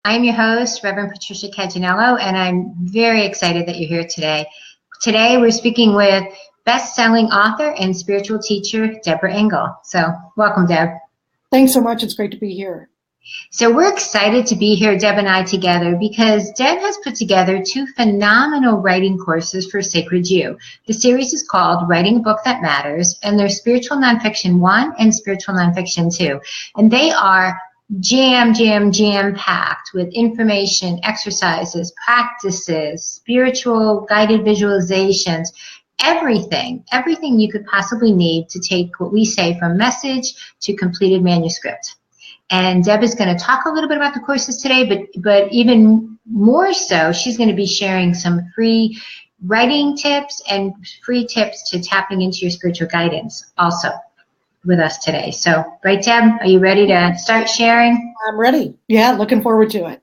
I'm your host, Reverend Patricia Caginello, and I'm very excited that you're here today. Today, we're speaking with best-selling author and spiritual teacher, Deborah Engel. So, welcome, Deb. Thanks so much. It's great to be here. So we're excited to be here, Deb and I, together because Deb has put together two phenomenal writing courses for Sacred You. The series is called Writing a Book That Matters, and they're Spiritual Nonfiction 1 and Spiritual Nonfiction 2. And they are jam-packed with information, exercises, practices, spiritual guided visualizations, everything you could possibly need to take what we say from message to completed manuscript. And Deb is going to talk a little bit about the courses today, but even more so, she's going to be sharing some free writing tips and free tips to tapping into your spiritual guidance also with us today. So, right, Deb, are you ready to start sharing? I'm ready. Yeah, looking forward to it.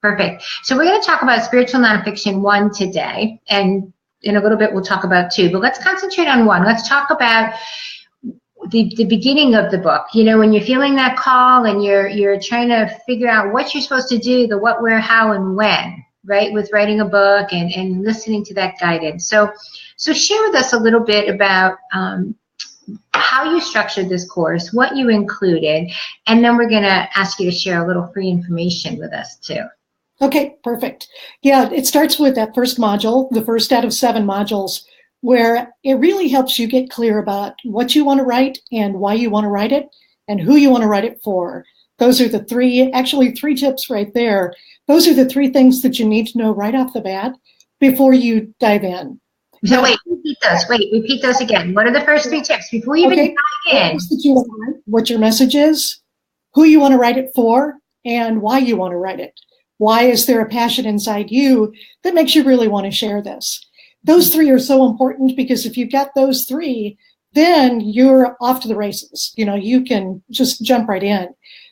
Perfect. So we're going to talk about Spiritual Nonfiction 1 today, and in a little bit we'll talk about 2, but let's concentrate on 1. Let's talk about the beginning of the book, you know, when you're feeling that call and you're trying to figure out what you're supposed to do, the what, where, how, and when, right, with writing a book and listening to that guidance. So share with us a little bit about how you structured this course, what you included, and then we're going to ask you to share a little free information with us too. Okay, perfect. Yeah, it starts with that first module, the first out of 7 modules, where it really helps you get clear about what you want to write and why you want to write it and who you want to write it for. Those are the 3 tips right there. Those are the 3 things that you need to know right off the bat before you dive in. So repeat those again. What are the first 3 tips before you even dive in? What your message is, who you want to write it for, and why you want to write it. Why is there a passion inside you that makes you really want to share this? Those 3 are so important because if you've got those 3, then you're off to the races. You know, you can just jump right in.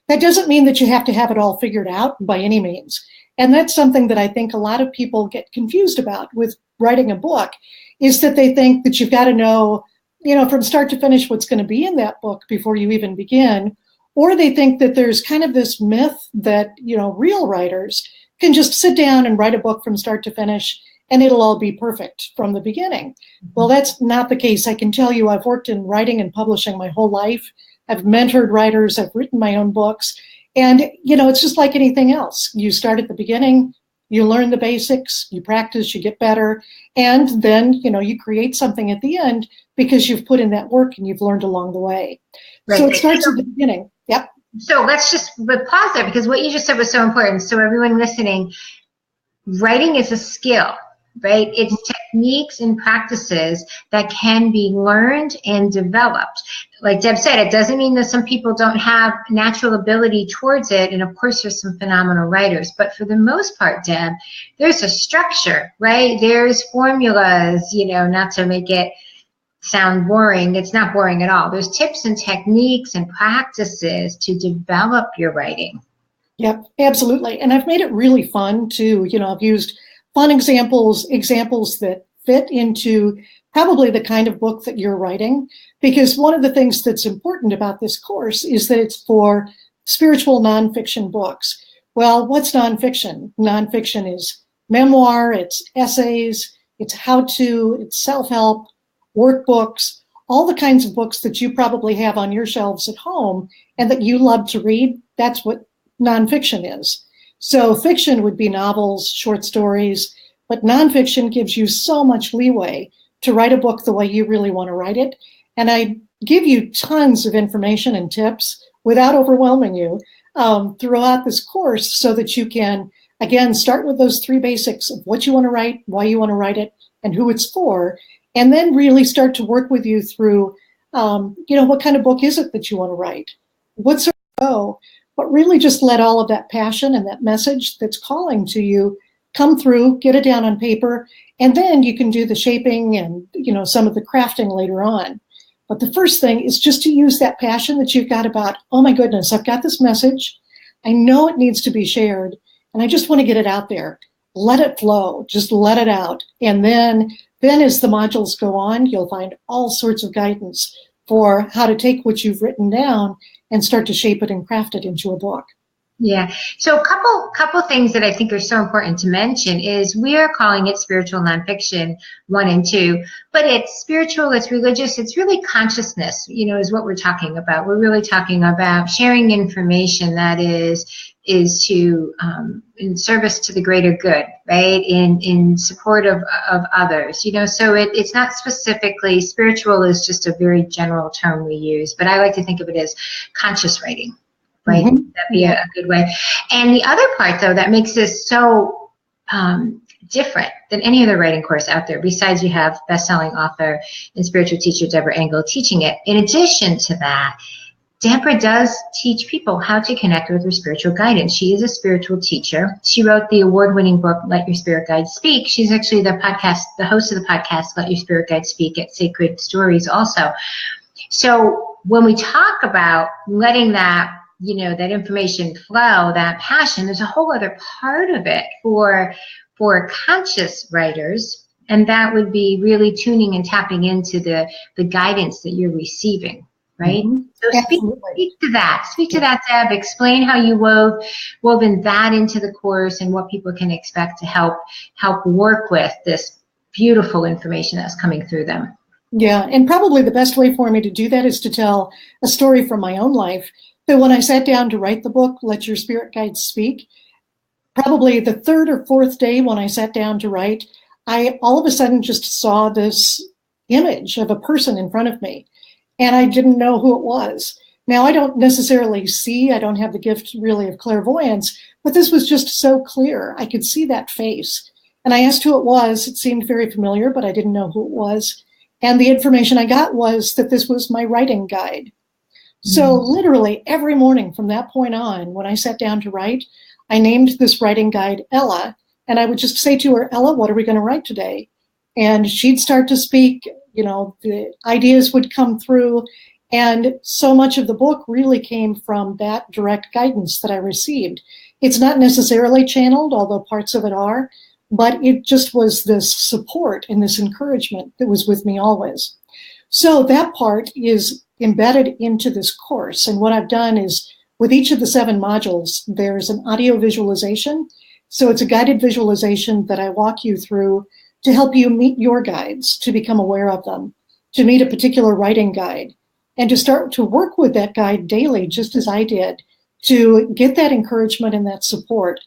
That doesn't mean that you have to have it all figured out by any means. And that's something that I think a lot of people get confused about with writing a book, is that they think that you've got to know, you know, from start to finish what's going to be in that book before you even begin. Or they think that there's kind of this myth that, you know, real writers can just sit down and write a book from start to finish and it'll all be perfect from the beginning. Well, that's not the case. I can tell you I've worked in writing and publishing my whole life. I've mentored writers. I've written my own books. And, you know, it's just like anything else. You start at the beginning, you learn the basics, you practice, you get better, and then, you know, you create something at the end because you've put in that work and you've learned along the way. Right. So it starts at the beginning. Yep. So let's just pause there because what you just said was so important. So everyone listening, writing is a skill. Right? It's techniques and practices that can be learned and developed. Like Deb said, it doesn't mean that some people don't have natural ability towards it. And of course, there's some phenomenal writers. But for the most part, Deb, there's a structure, right? There's formulas, you know, not to make it sound boring. It's not boring at all. There's tips and techniques and practices to develop your writing. Yep, absolutely. And I've made it really fun too. You know, I've used fun examples that fit into probably the kind of book that you're writing. Because one of the things that's important about this course is that it's for spiritual nonfiction books. Well, what's nonfiction? Nonfiction is memoir, it's essays, it's how-to, it's self-help, workbooks, all the kinds of books that you probably have on your shelves at home and that you love to read. That's what nonfiction is. So fiction would be novels, short stories, but nonfiction gives you so much leeway to write a book the way you really want to write it. And I give you tons of information and tips without overwhelming you throughout this course so that you can, again, start with those 3 basics of what you want to write, why you want to write it, and who it's for, and then really start to work with you through, you know, what kind of book is it that you want to write? What sort of go? But really just let all of that passion and that message that's calling to you come through, get it down on paper, and then you can do the shaping and, you know, some of the crafting later on. But the first thing is just to use that passion that you've got about, oh my goodness, I've got this message. I know it needs to be shared, and I just want to get it out there. Let it flow, just let it out. And then as the modules go on, you'll find all sorts of guidance for how to take what you've written down and start to shape it and craft it into a book. Yeah. So a couple things that I think are so important to mention is we are calling it spiritual nonfiction 1 and 2, but it's spiritual, it's religious, it's really consciousness, is what we're talking about. We're really talking about sharing information that is to in service to the greater good, right? In support of others, so it's not specifically spiritual is just a very general term we use, but I like to think of it as conscious writing. Right? Mm-hmm. That'd be a good way. And the other part, though, that makes this so different than any other writing course out there, besides you have best-selling author and spiritual teacher Deborah Engel teaching it. In addition to that, Deborah does teach people how to connect with their spiritual guidance. She is a spiritual teacher. She wrote the award-winning book, Let Your Spirit Guide Speak. She's actually the host of the podcast, Let Your Spirit Guide Speak, at Sacred Stories also. So when we talk about letting that that information flow, that passion, there's a whole other part of it for conscious writers, and that would be really tuning and tapping into the guidance that you're receiving, right? Mm-hmm. So speak to that, Deb. Explain how you woven that into the course and what people can expect to help work with this beautiful information that's coming through them. Yeah, and probably the best way for me to do that is to tell a story from my own life. So when I sat down to write the book, Let Your Spirit Guide Speak, probably the third or fourth day when I sat down to write, I all of a sudden just saw this image of a person in front of me, and I didn't know who it was. Now, I don't necessarily see, I don't have the gift really of clairvoyance, but this was just so clear. I could see that face. And I asked who it was. It seemed very familiar, but I didn't know who it was. And the information I got was that this was my writing guide. So literally every morning from that point on, when I sat down to write, I named this writing guide Ella, and I would just say to her, Ella, what are we going to write today? And she'd start to speak, the ideas would come through, and so much of the book really came from that direct guidance that I received. It's not necessarily channeled, although parts of it are, but it just was this support and this encouragement that was with me always. So that part is embedded into this course. And what I've done is with each of the 7 modules, there's an audio visualization. So it's a guided visualization that I walk you through to help you meet your guides, to become aware of them, to meet a particular writing guide, and to start to work with that guide daily, just as I did, to get that encouragement and that support.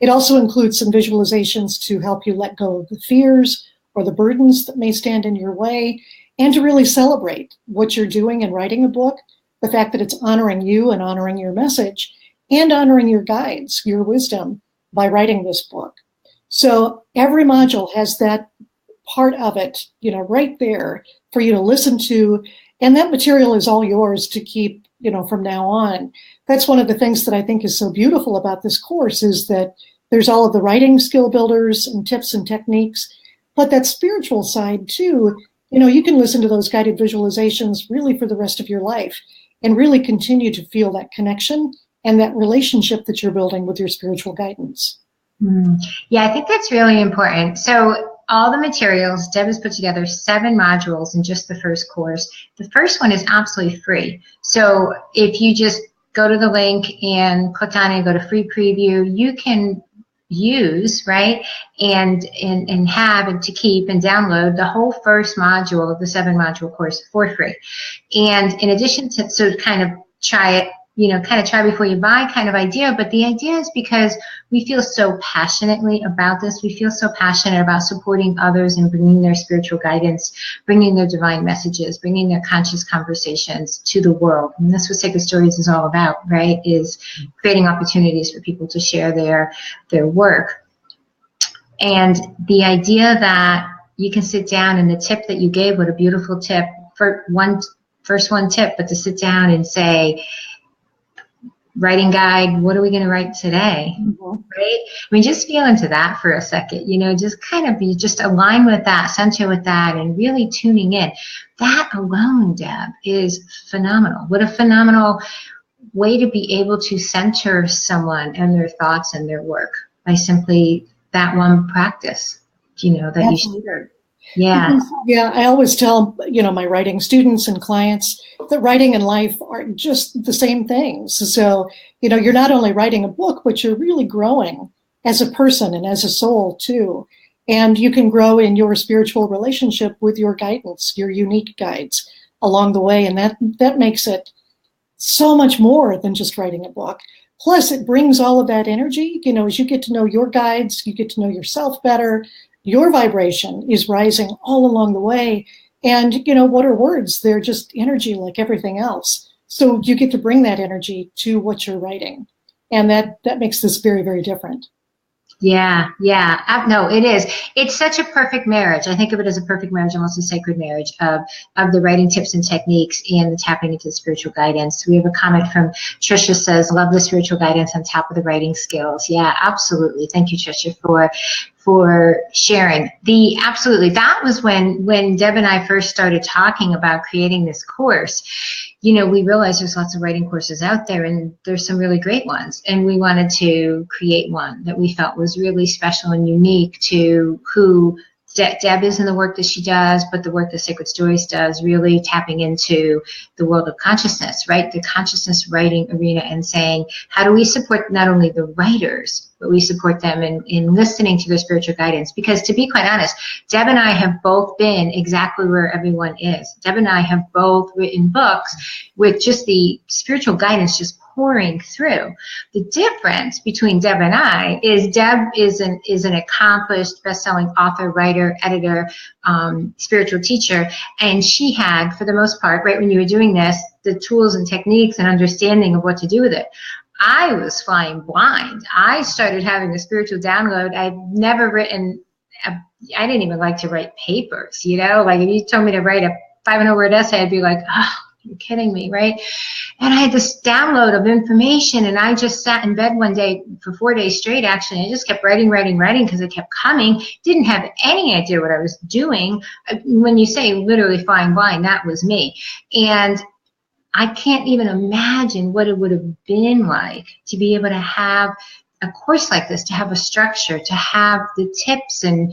It also includes some visualizations to help you let go of the fears or the burdens that may stand in your way, and to really celebrate what you're doing in writing a book, the fact that it's honoring you and honoring your message, and honoring your guides, your wisdom, by writing this book. So every module has that part of it, right there for you to listen to, and that material is all yours to keep, from now on. That's one of the things that I think is so beautiful about this course, is that there's all of the writing skill builders and tips and techniques, but that spiritual side too. You can listen to those guided visualizations really for the rest of your life and really continue to feel that connection and that relationship that you're building with your spiritual guidance. Yeah, I think that's really important. So all the materials, Deb has put together 7 modules in just the first course. The first one is absolutely free. So if you just go to the link and click on it and go to free preview, you can use, right, and have and to keep and download the whole first module of the 7 module course for free. And in addition to, so kind of try it, kind of try before you buy kind of idea, but the idea is because we feel so passionately about this. We feel so passionate about supporting others and bringing their spiritual guidance, bringing their divine messages, bringing their conscious conversations to the world. And that's what Sacred Stories is all about, right, is creating opportunities for people to share their work. And the idea that you can sit down, and the tip that you gave, what a beautiful tip, first one tip, but to sit down and say, writing guide, what are we going to write today? Right? I mean, just feel into that for a second, just kind of be just align with that, center with that, and really tuning in. That alone, Deb, is phenomenal. What a phenomenal way to be able to center someone and their thoughts and their work by simply that one practice, that you shared. Yeah. Because, yeah, I always tell, my writing students and clients that writing and life are just the same things. So, you're not only writing a book, but you're really growing as a person and as a soul too. And you can grow in your spiritual relationship with your guidance, your unique guides along the way. And that makes it so much more than just writing a book. Plus, it brings all of that energy. As you get to know your guides, you get to know yourself better. Your vibration is rising all along the way. And, what are words? They're just energy like everything else. So you get to bring that energy to what you're writing. And that makes this very, very different. Yeah, yeah. No, it is. It's such a perfect marriage. I think of it as a perfect marriage, almost a sacred marriage of the writing tips and techniques and the tapping into the spiritual guidance. We have a comment from Trisha says, love the spiritual guidance on top of the writing skills. Yeah, absolutely. Thank you, Trisha, for sharing. Absolutely. That was when Deb and I first started talking about creating this course. We realized there's lots of writing courses out there, and there's some really great ones. And we wanted to create one that we felt was really special and unique to who Deb is in the work that she does, but the work that Sacred Stories does, really tapping into the world of consciousness, right? The consciousness writing arena, and saying, how do we support not only the writers, but we support them in listening to their spiritual guidance? Because to be quite honest, Deb and I have both been exactly where everyone is. Deb and I have both written books with just the spiritual guidance just pouring through. The difference between Deb and I is Deb is an accomplished best-selling author, writer, editor, spiritual teacher, and she had, for the most part, right when you were doing this, the tools and techniques and understanding of what to do with it. I was flying blind. I started having a spiritual download. I'd never written, I didn't even like to write papers, like if you told me to write a 500-word essay, I'd be like, oh, you're kidding me, right? And I had this download of information, and I just sat in bed one day for 4 days straight, actually. I just kept writing because it kept coming. Didn't have any idea what I was doing. When you say literally flying blind, that was me. And I can't even imagine what it would have been like to be able to have a course like this, to have a structure, to have the tips and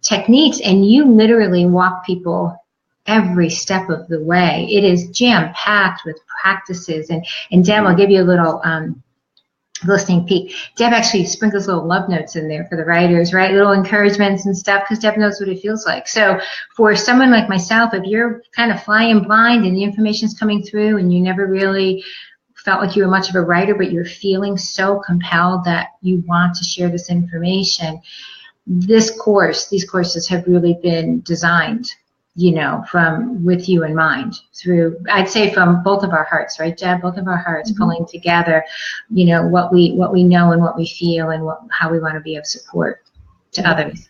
techniques, and you literally walk people every step of the way. It is jam-packed with practices. And Deb, I'll give you a little listening peek. Deb actually sprinkles little love notes in there for the writers, right? Little encouragements and stuff, because Deb knows what it feels like. So for someone like myself, if you're kind of flying blind and the information's coming through and you never really felt like you were much of a writer, but you're feeling so compelled that you want to share this information, these courses have really been designed, from with you in mind, through, I'd say, from both of our hearts, right, Deb? Both of our hearts pulling together, what we know and what we feel, and how we want to be of support to others,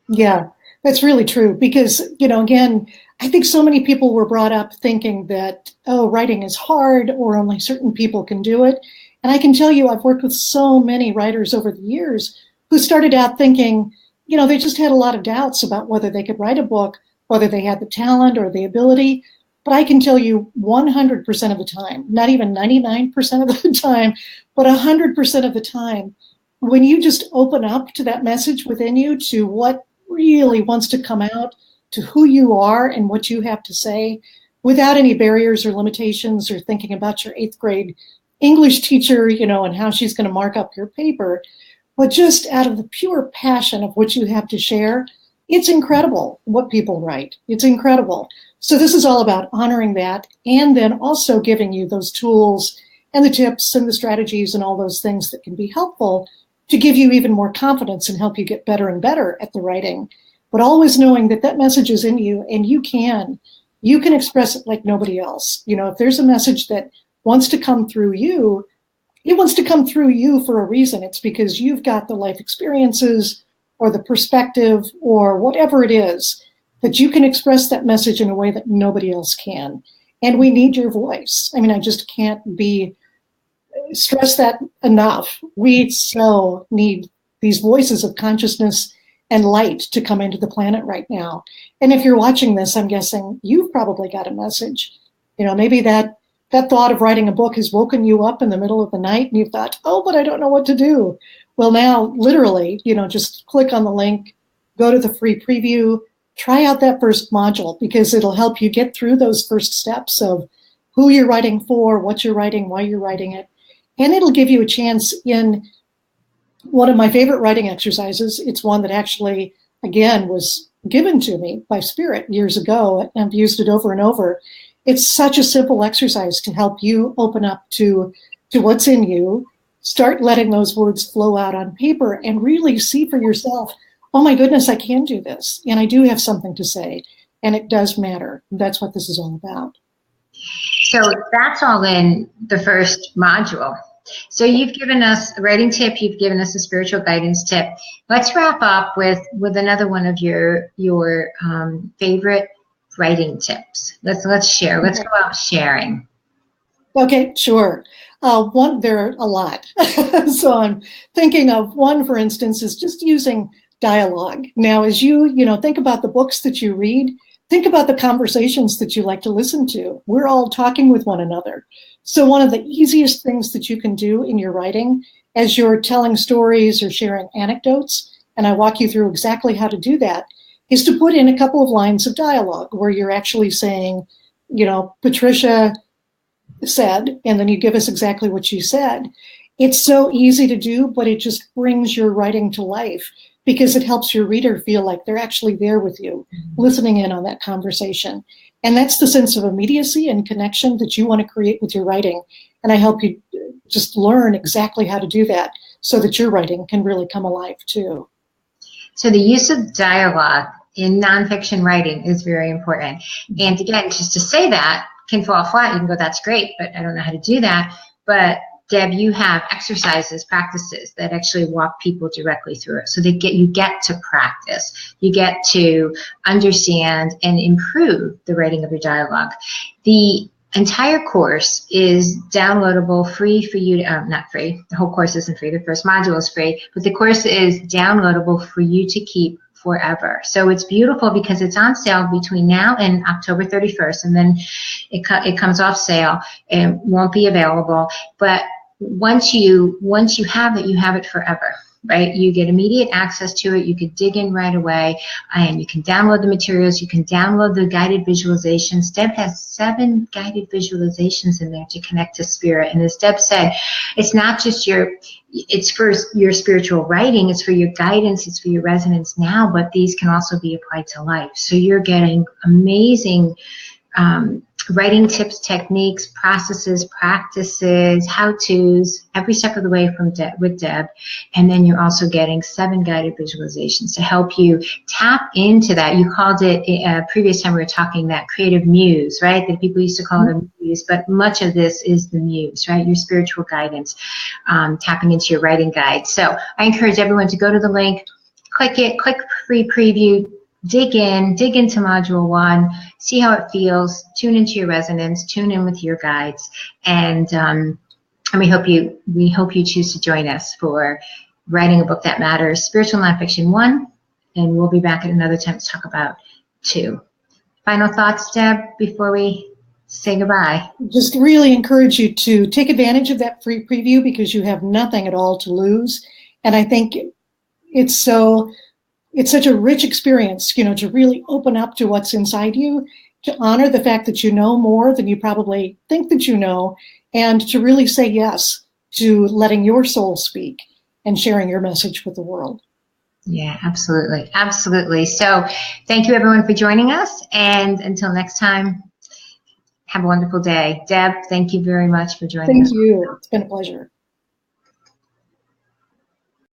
Yeah, that's really true. Because, again, I think so many people were brought up thinking that, writing is hard or only certain people can do it. And I can tell you, I've worked with so many writers over the years who started out thinking, they just had a lot of doubts about whether they could write a book, whether they had the talent or the ability. But I can tell you 100% of the time, not even 99% of the time, but 100% of the time, when you just open up to that message within you, to what really wants to come out, to who you are and what you have to say, without any barriers or limitations, or thinking about your 8th grade English teacher, and how she's going to mark up your paper, but just out of the pure passion of what you have to share, it's incredible what people write. It's incredible. So this is all about honoring that, and then also giving you those tools and the tips and the strategies and all those things that can be helpful to give you even more confidence and help you get better and better at the writing. But always knowing that that message is in you, and you can express it like nobody else. If there's a message that wants to come through you, it wants to come through you for a reason. It's because you've got the life experiences or the perspective or whatever it is that you can express that message in a way that nobody else can. And we need your voice. I mean, I just can't stress that enough. We so need these voices of consciousness and light to come into the planet right now. And if you're watching this, I'm guessing you've probably got a message. Maybe that thought of writing a book has woken you up in the middle of the night and you thought, but I don't know what to do. Well, now, literally, just click on the link, go to the free preview, try out that first module, because it'll help you get through those first steps of who you're writing for, what you're writing, why you're writing it. And it'll give you a chance in one of my favorite writing exercises. It's one that actually, again, was given to me by Spirit years ago, and I've used it over and over. It's such a simple exercise to help you open up to what's in you, start letting those words flow out on paper, and really see for yourself, oh my goodness, I can do this, and I do have something to say, and it does matter. That's what this is all about. So that's all in the first module. So you've given us a writing tip, you've given us a spiritual guidance tip. Let's wrap up with another one of your favorite writing tips. Let's share. Let's go out sharing. Okay, sure. There are a lot. So I'm thinking of one, for instance, is just using dialogue. Now, as you think about the books that you read, think about the conversations that you like to listen to. We're all talking with one another. So one of the easiest things that you can do in your writing, as you're telling stories or sharing anecdotes, and I walk you through exactly how to do that, is to put in a couple of lines of dialogue where you're actually saying, Patricia said, and then you give us exactly what she said. It's so easy to do, but it just brings your writing to life, because it helps your reader feel like they're actually there with you, listening in on that conversation. And that's the sense of immediacy and connection that you want to create with your writing. And I help you just learn exactly how to do that so that your writing can really come alive too. So the use of dialogue in nonfiction writing is very important. And again, just to say that can fall flat. You can go, that's great, but I don't know how to do that. But Deb, you have exercises, practices that actually walk people directly through it. So you get to practice. You get to understand and improve the writing of your dialogue. The entire course is downloadable, free for you to, not free, the whole course isn't free, the first module is free, but the course is downloadable for you to keep forever. So it's beautiful because it's on sale between now and October 31st, and then it comes off sale and won't be available. But once you have it, you have it forever, right? You get immediate access to it. You can dig in right away, and you can download the materials. You can download the guided visualizations. Deb has 7 guided visualizations in there to connect to spirit. And as Deb said, it's not just it's for your spiritual writing, it's for your guidance, it's for your resonance now, but these can also be applied to life. So you're getting amazing writing tips, techniques, processes, practices, how-tos, every step of the way with Deb. And then you're also getting 7 guided visualizations to help you tap into that. You called it, previous time we were talking, that creative muse, right? That people used to call it a muse, but much of this is the muse, right? Your spiritual guidance, tapping into your writing guide. So I encourage everyone to go to the link, click it, click free preview, dig into module 1, see how it feels, tune into your resonance, tune in with your guides, and we hope you choose to join us for writing a book that matters, Spiritual Nonfiction 1, and we'll be back at another time to talk about 2. Final thoughts, Deb, before we say goodbye? Just really encourage you to take advantage of that free preview, because you have nothing at all to lose. And I think it's such a rich experience, to really open up to what's inside you, to honor the fact that you know more than you probably think that you know, and to really say yes to letting your soul speak and sharing your message with the world. Yeah, absolutely. Absolutely. So thank you, everyone, for joining us. And until next time, have a wonderful day. Deb, thank you very much for joining us. Thank you. It's been a pleasure.